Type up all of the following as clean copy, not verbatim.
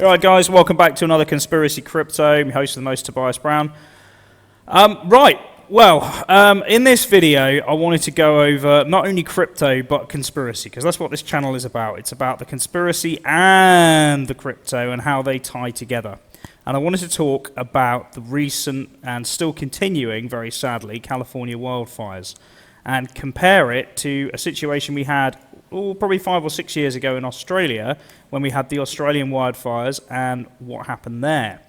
Alright guys, welcome back to another Conspiracy Crypto. I'm your host of the most, Tobias Brown. In this video I wanted to go over not only crypto but conspiracy, because that's what this channel is about. It's about the conspiracy and the crypto and how they tie together. And I wanted to talk about the recent and still continuing, very sadly, California wildfires and compare it to a situation we had probably 5 or 6 years ago in Australia when we had the Australian wildfires and what happened there.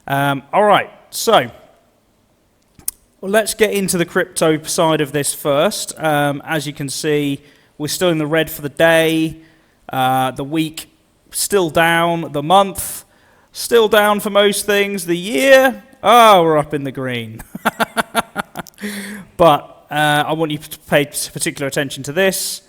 Alright, so let's get into the crypto side of this first. As you can see, we're still in the red for the day, the week still down, the month still down for most things, the year, we're up in the green. But I want you to pay particular attention to this,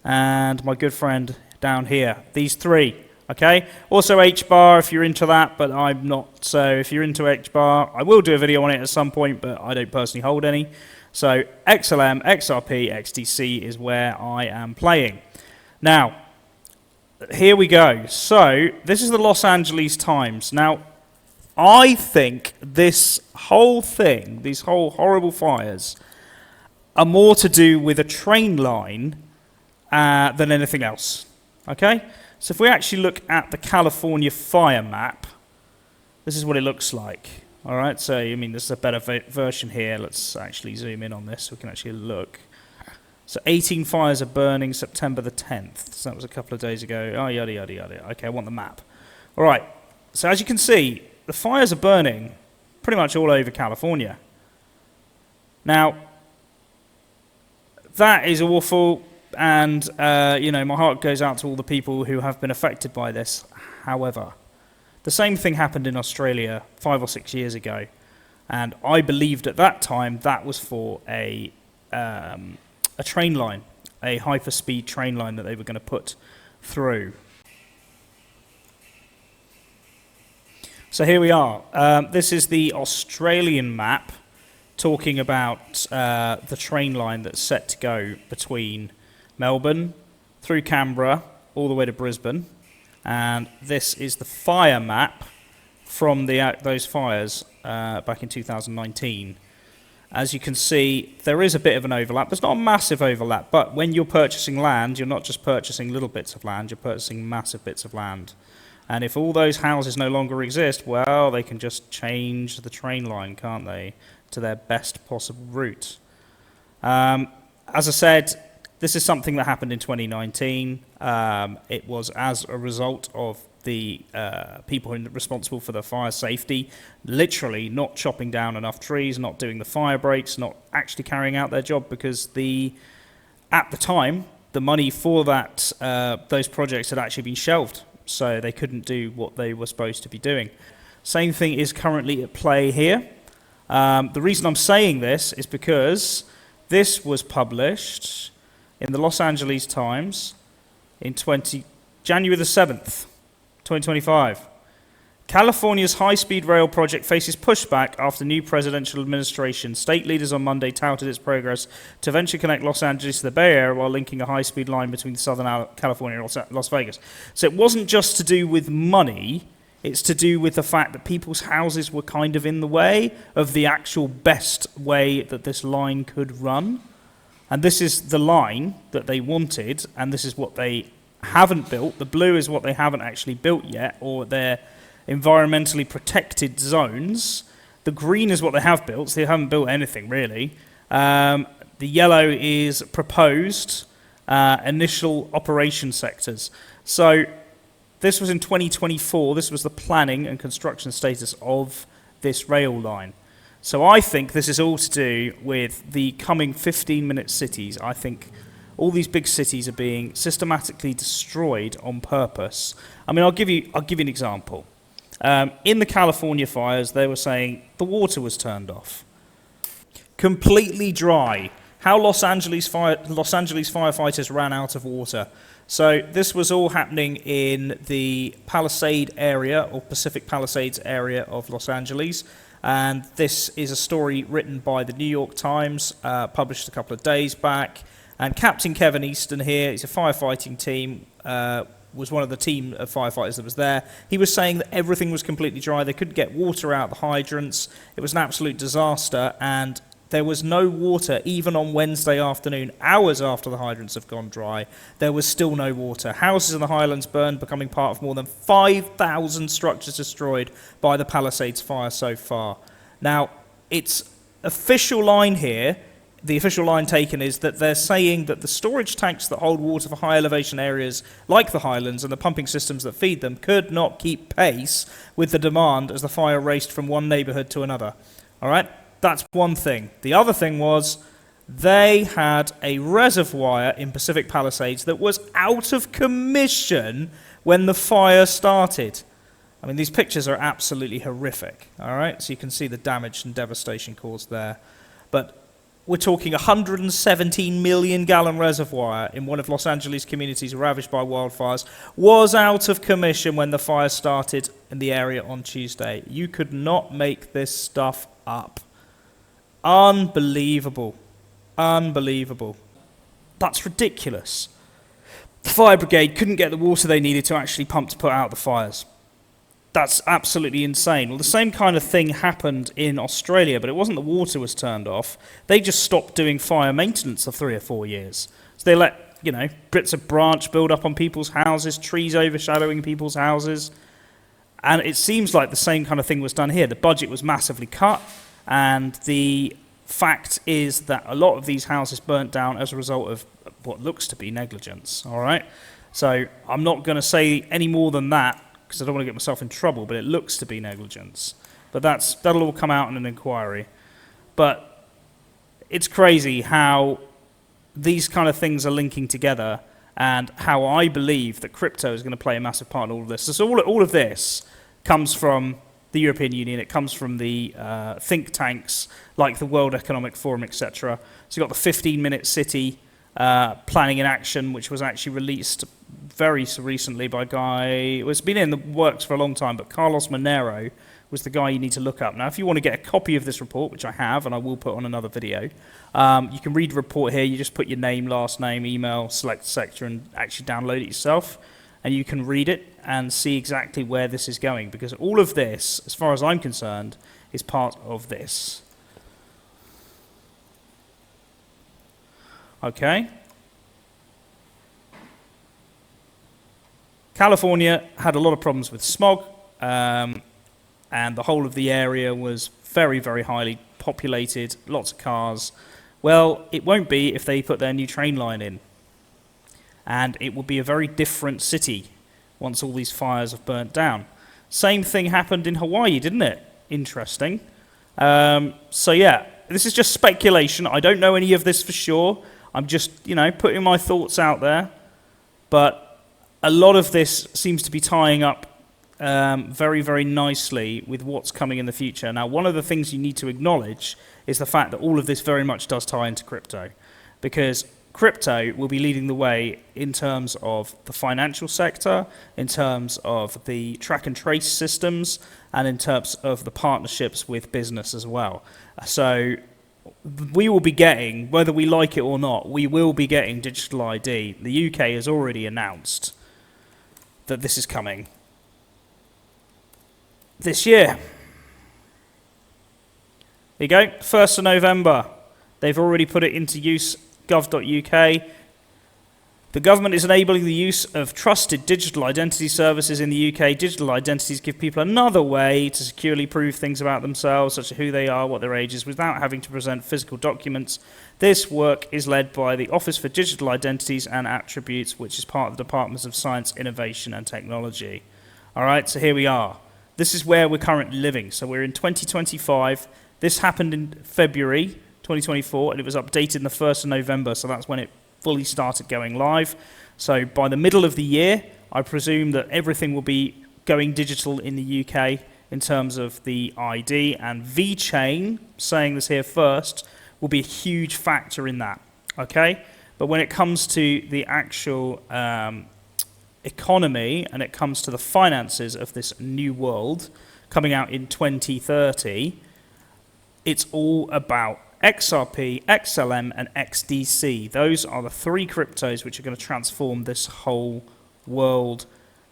and my good friend down here. These three, okay? Also H-bar if you're into that, but I'm not. So if you're into H-bar, I will do a video on it at some point, but I don't personally hold any. So XLM, XRP, XTC is where I am playing. Now, here we go. So this is the Los Angeles Times. Now, I think this whole thing, these whole horrible fires, are more to do with a train line than anything else. Okay? So if we actually look at the California fire map, this is what it looks like. Alright, so I mean, this is a better version here. Let's actually zoom in on this so we can actually look. So 18 fires are burning September the 10th. So that was a couple of days ago. Oh, yada, yada, yada. Okay, I want the map. Alright, so as you can see, the fires are burning pretty much all over California. Now, that is awful, and my heart goes out to all the people who have been affected by this. However, the same thing happened in Australia 5 or 6 years ago, and I believed at that time that was for a train line, a hyperspeed train line that they were going to put through. So here we are. This is the Australian map talking about the train line that's set to go between Melbourne, through Canberra, all the way to Brisbane. And this is the fire map from those fires back in 2019. As you can see, there is a bit of an overlap. There's not a massive overlap, but when you're purchasing land, you're not just purchasing little bits of land, you're purchasing massive bits of land. And if all those houses no longer exist, well, they can just change the train line, can't they, to their best possible route. As I said, this is something that happened in 2019. It was as a result of the people responsible for the fire safety literally not chopping down enough trees, not doing the fire breaks, not actually carrying out their job, because at the time, the money for those projects had actually been shelved. So they couldn't do what they were supposed to be doing. Same thing is currently at play here. The reason I'm saying this is because this was published in the Los Angeles Times in January the 7th, 2025. California's high-speed rail project faces pushback after new presidential administration. State leaders on Monday touted its progress to eventually connect Los Angeles to the Bay Area while linking a high-speed line between Southern California and Las Vegas. So it wasn't just to do with money, it's to do with the fact that people's houses were kind of in the way of the actual best way that this line could run. And this is the line that they wanted, and this is what they haven't built. The blue is what they haven't actually built yet, or they're environmentally protected zones. The green is what they have built, so they haven't built anything really. The yellow is proposed initial operation sectors. So this was in 2024. This was the planning and construction status of this rail line. So I think this is all to do with the coming 15-minute cities. I think all these big cities are being systematically destroyed on purpose. I mean, I'll give you an example. In the California fires, they were saying the water was turned off. Completely dry. How Los Angeles firefighters ran out of water. So this was all happening in the Palisade area, or Pacific Palisades area of Los Angeles. And this is a story written by the New York Times, published a couple of days back. And Captain Kevin Easton here, he's a firefighting team was one of the team of firefighters that was there. He was saying that everything was completely dry. They couldn't get water out of the hydrants. It was an absolute disaster, and there was no water even on Wednesday afternoon, hours after the hydrants have gone dry. There was still no water. Houses in the Highlands burned, becoming part of more than 5,000 structures destroyed by the Palisades fire so far. Now, its official line here, the official line taken, is that they're saying that the storage tanks that hold water for high elevation areas like the Highlands and the pumping systems that feed them could not keep pace with the demand as the fire raced from one neighbourhood to another. All right, that's one thing. The other thing was they had a reservoir in Pacific Palisades that was out of commission when the fire started. I mean, these pictures are absolutely horrific. All right, so you can see the damage and devastation caused there. But we're talking 117 million gallon reservoir in one of Los Angeles' communities ravaged by wildfires was out of commission when the fire started in the area on Tuesday. You could not make this stuff up. Unbelievable. Unbelievable. That's ridiculous. The fire brigade couldn't get the water they needed to actually pump to put out the fires. That's absolutely insane. Well, the same kind of thing happened in Australia, but it wasn't the water was turned off. They just stopped doing fire maintenance for 3 or 4 years. So they let, bits of branch build up on people's houses, trees overshadowing people's houses. And it seems like the same kind of thing was done here. The budget was massively cut, and the fact is that a lot of these houses burnt down as a result of what looks to be negligence, all right? So I'm not going to say any more than that, because I don't want to get myself in trouble, but it looks to be negligence. But that'll all come out in an inquiry. But it's crazy how these kind of things are linking together, and how I believe that crypto is going to play a massive part in all of this. So all of this comes from the European Union. It comes from the think tanks like the World Economic Forum, etc. So you've got the 15-minute city planning in action, which was actually released very recently by a guy. It's been in the works for a long time, but Carlos Monero was the guy you need to look up. Now, if you want to get a copy of this report, which I have, and I will put on another video, you can read the report here. You just put your name, last name, email, select sector, and actually download it yourself. And you can read it and see exactly where this is going, because all of this, as far as I'm concerned, is part of this. Okay. California had a lot of problems with smog, and the whole of the area was very, very highly populated, lots of cars. Well, it won't be if they put their new train line in. And it will be a very different city once all these fires have burnt down. Same thing happened in Hawaii, didn't it? Interesting. So yeah, this is just speculation. I don't know any of this for sure. I'm just, putting my thoughts out there. But a lot of this seems to be tying up very, very nicely with what's coming in the future. Now, one of the things you need to acknowledge is the fact that all of this very much does tie into crypto, because crypto will be leading the way in terms of the financial sector, in terms of the track and trace systems, and in terms of the partnerships with business as well. So we will be getting, whether we like it or not, we will be getting digital ID. The UK has already announced that this is coming this year. There you go, 1st of November. They've already put it into use, gov.uk. The government is enabling the use of trusted digital identity services in the UK. Digital identities give people another way to securely prove things about themselves, such as who they are, what their age is, without having to present physical documents. This work is led by the Office for Digital Identities and Attributes, which is part of the Departments of Science, Innovation and Technology. All right, so here we are. This is where we're currently living. So we're in 2025. This happened in February 2024, and it was updated in the 1st of November, so that's when it fully started going live. So by the middle of the year, I presume that everything will be going digital in the UK in terms of the ID, and VeChain, saying this here first, will be a huge factor in that, okay? But when it comes to the actual economy and it comes to the finances of this new world coming out in 2030, it's all about XRP, XLM, and XDC. Those are the 3 cryptos which are going to transform this whole world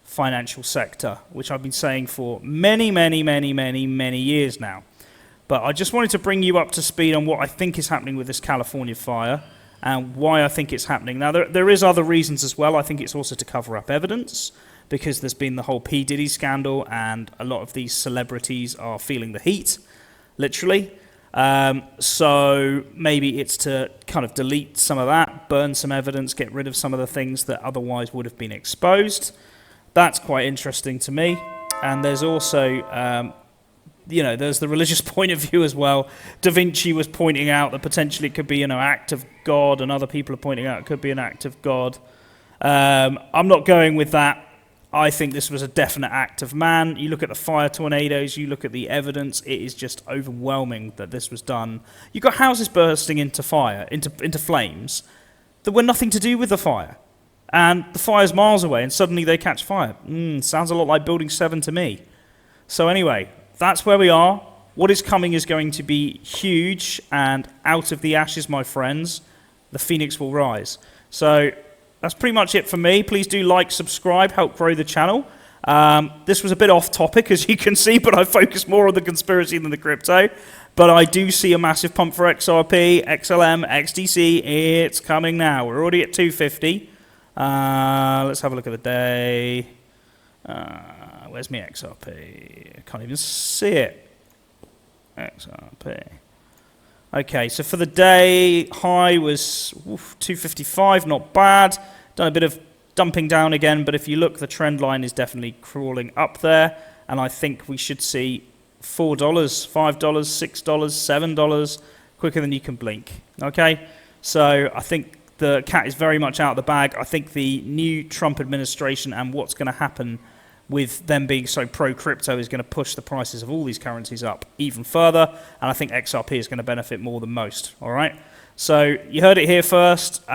financial sector, which I've been saying for many years now. But I just wanted to bring you up to speed on what I think is happening with this California fire and why I think it's happening. Now, there is other reasons as well. I think it's also to cover up evidence, because there's been the whole P. Diddy scandal, and a lot of these celebrities are feeling the heat, literally. So maybe it's to kind of delete some of that, burn some evidence, get rid of some of the things that otherwise would have been exposed. That's quite interesting to me. And there's also, there's the religious point of view as well. Da Vinci was pointing out that potentially it could be an act of God, and other people are pointing out it could be an act of God. I'm not going with that. I think this was a definite act of man. You look at the fire tornadoes, you look at the evidence, it is just overwhelming that this was done. You've got houses bursting into fire, into flames, that were nothing to do with the fire. And the fire's miles away, and suddenly they catch fire. Sounds a lot like Building 7 to me. So anyway, that's where we are. What is coming is going to be huge, and out of the ashes, my friends, the phoenix will rise. So that's pretty much it for me. Please do like, subscribe, help grow the channel. This was a bit off topic, as you can see, but I focus more on the conspiracy than the crypto. But I do see a massive pump for XRP, XLM, XDC. It's coming now. We're already at 250. Let's have a look at the day. Where's my XRP? I can't even see it. XRP. Okay, so for the day, high was 255, not bad. Done a bit of dumping down again, but if you look, the trend line is definitely crawling up there, and I think we should see $4, $5, $6, $7 quicker than you can blink. Okay, so I think the cat is very much out of the bag. I think the new Trump administration and what's going to happen with them being so pro-crypto is going to push the prices of all these currencies up even further, and I think XRP is going to benefit more than most, all right? So you heard it here first.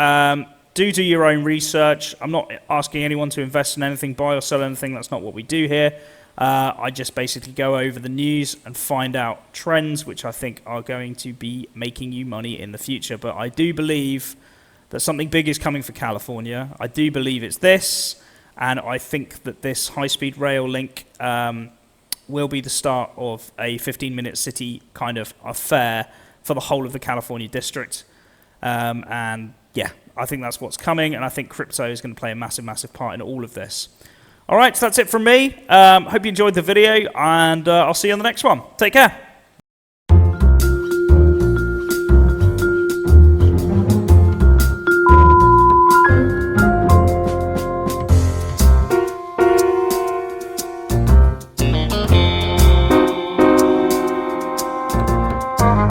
Do your own research. I'm not asking anyone to invest in anything, buy or sell anything. That's not what we do here. I just basically go over the news and find out trends which I think are going to be making you money in the future. But I do believe that something big is coming for California. I do believe it's this. And I think that this high-speed rail link will be the start of a 15-minute city kind of affair for the whole of the California district. And yeah, I think that's what's coming. And I think crypto is going to play a massive part in all of this. All right, so that's it from me. Hope you enjoyed the video, and I'll see you on the next one. Take care.